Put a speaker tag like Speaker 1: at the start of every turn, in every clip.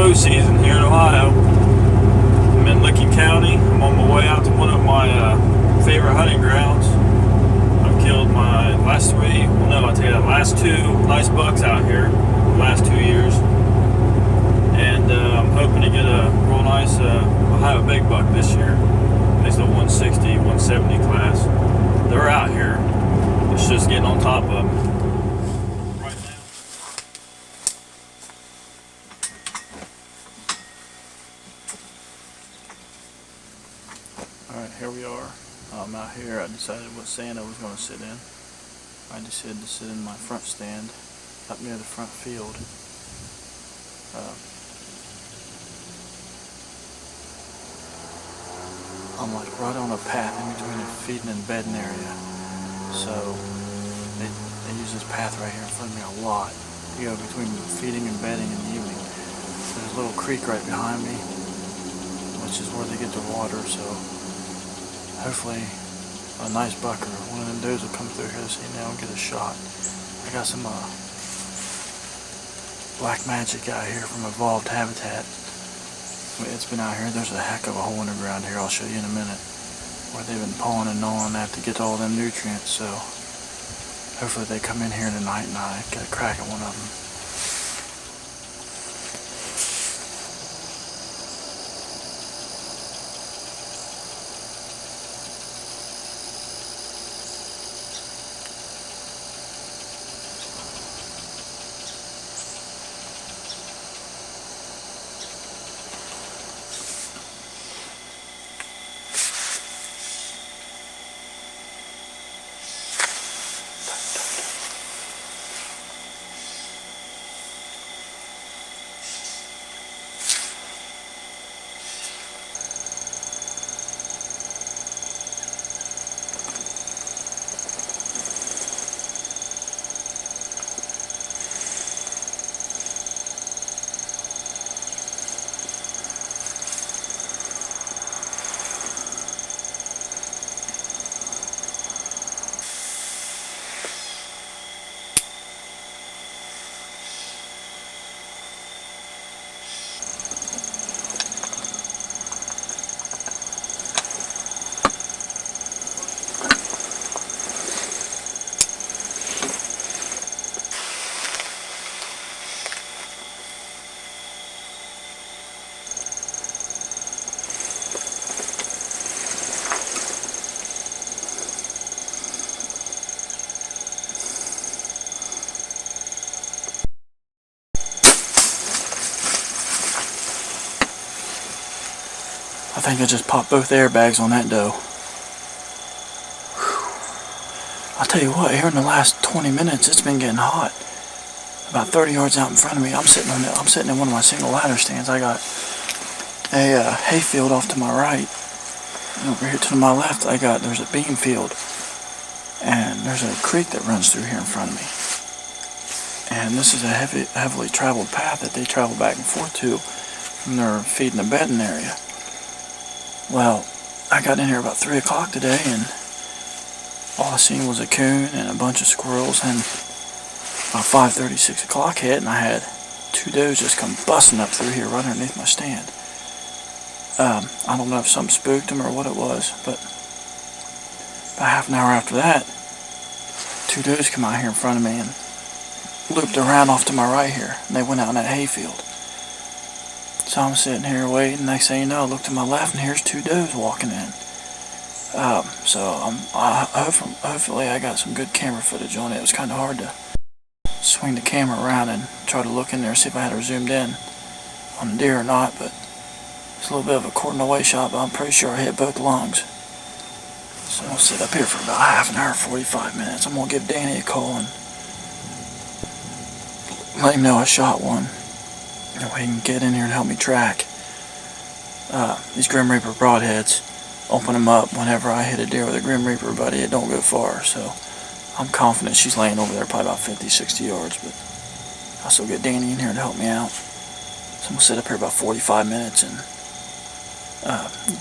Speaker 1: bow season here in Ohio. I'm in Licking County. I'm on my way out to one of my favorite hunting grounds. I've killed my last three, well no, I'll tell you that, last two nice bucks out here the last 2 years. And I'm hoping to get a real nice Ohio big buck this year. It's the 160, 170 class. They're out here. It's just getting on top of them. Right now. Alright, here we are. I'm out here. I decided what stand I was going to sit in. I decided to sit in my front stand up near the front field. I'm like right on a path in between the feeding and bedding area. So they use this path right here in front of me a lot. You go between feeding and bedding in the evening. There's a little creek right behind me, which is where they get their water. So hopefully a nice buck or one of them dudes will come through here this evening and get a shot. I got some black magic out here from Evolved Habitat. It's been out here. There's a heck of a hole in the ground here. I'll show you in a minute, where they've been pulling and gnawing that to get all them nutrients. So hopefully they come in here tonight and I get a crack at one of them. I think I just popped both airbags on that doe. Whew. I'll tell you what, here in the last 20 minutes, it's been getting hot. About 30 yards out in front of me, I'm sitting in one of my single ladder stands. I got a hayfield off to my right, and over here to my left, there's a bean field, and there's a creek that runs through here in front of me. And this is a heavily traveled path that they travel back and forth to from their feeding and bedding area. Well, I got in here about 3 o'clock today, and all I seen was a coon and a bunch of squirrels, and about 5:30, 6 o'clock hit, and I had 2 does just come busting up through here right underneath my stand. I don't know if something spooked them or what it was, but about half an hour after that, 2 does come out here in front of me and looped around off to my right here, and they went out in that hayfield. So I'm sitting here waiting. Next thing you know, I look to my left and here's 2 does walking in. Hopefully I got some good camera footage on it. It was kind of hard to swing the camera around and try to look in there and see if I had her zoomed in on the deer or not. But it's a little bit of a quarter away shot, but I'm pretty sure I hit both lungs. So I'll sit up here for about half an hour, 45 minutes. I'm gonna give Danny a call and let him know I shot one. That way he can get in here and help me track these Grim Reaper broadheads. Open them up whenever I hit a deer with a Grim Reaper, buddy. It don't go far, so I'm confident she's laying over there probably about 50, 60 yards, but I'll still get Danny in here to help me out. So I'm going to sit up here about 45 minutes and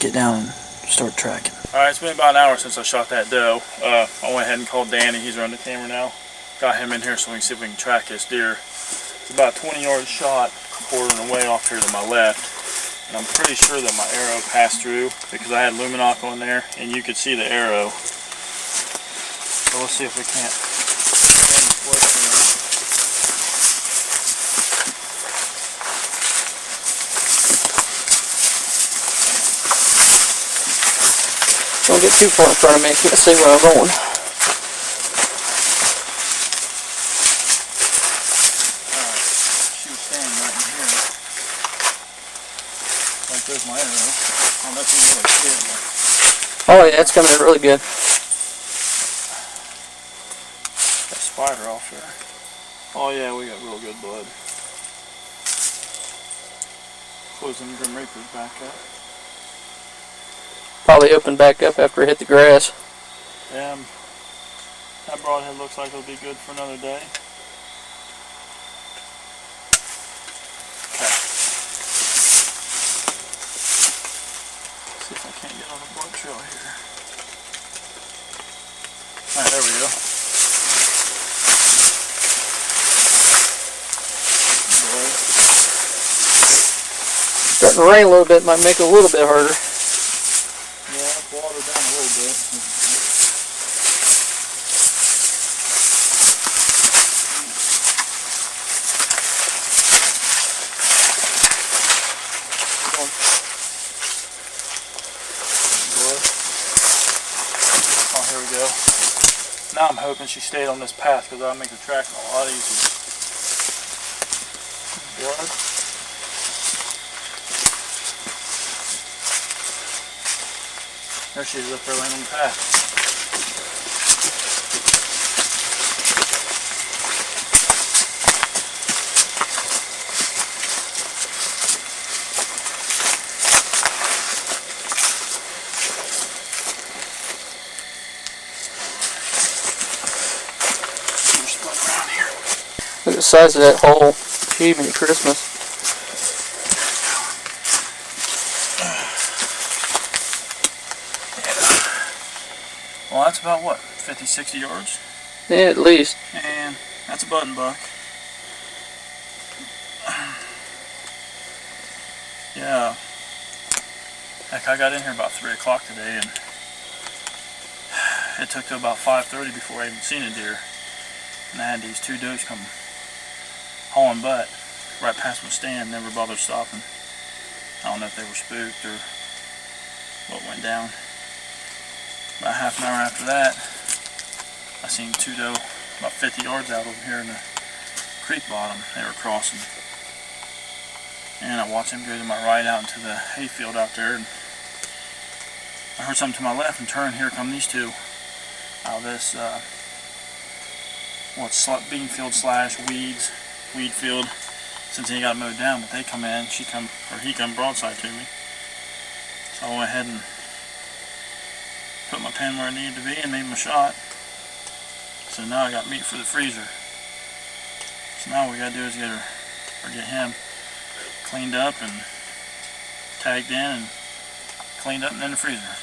Speaker 1: get down and start tracking. Alright, it's been about an hour since I shot that doe. I went ahead and called Danny. He's running the camera now. Got him in here so we can see if we can track this deer. It's about a 20-yard shot. quartering away off here to my left, and I'm pretty sure that my arrow passed through because I had Luminoc on there, and you could see the arrow. So let's see if we can't turn the flesh around.
Speaker 2: Don't get too far in front of me. Can't see where I'm going.
Speaker 1: There's my arrow. Oh, that's really good.
Speaker 2: Oh yeah, it's coming in really good.
Speaker 1: That spider off there. Oh yeah, we got real good blood. Closing Grim Reaper's back up.
Speaker 2: Probably opened back up after it hit the grass.
Speaker 1: Yeah, that broadhead looks like it'll be good for another day. See if I can't get on the blood trail here. Alright, there we go.
Speaker 2: Starting to rain a little bit, might make it a little bit harder.
Speaker 1: Yeah, it's watered down a little bit. Oh, here we go. Now I'm hoping she stayed on this path because that'll make the tracking a lot easier. Blood. There she is up there laying on the path.
Speaker 2: Look at the size of that hole. Achievement Christmas.
Speaker 1: Well, that's about what, 50, 60 yards?
Speaker 2: Yeah, at least.
Speaker 1: And that's a button buck. Yeah. Heck, I got in here about 3 o'clock today, and it took till about 5:30 before I even seen a deer. And I had these 2 does come hauling butt right past my stand, never bothered stopping. I don't know if they were spooked or what went down. About half an hour after that, I seen 2 doe about 50 yards out over here in the creek bottom. They were crossing. And I watched them go to my right out into the hayfield out there. And I heard something to my left and turned. Here come these 2 out of this, bean field slash weed field, since he got mowed down. But they come in, he come broadside to me. So I went ahead and put my pin where it needed to be and made my shot. So now I got meat for the freezer. So now what we gotta do is get him cleaned up and tagged in and cleaned up and in the freezer.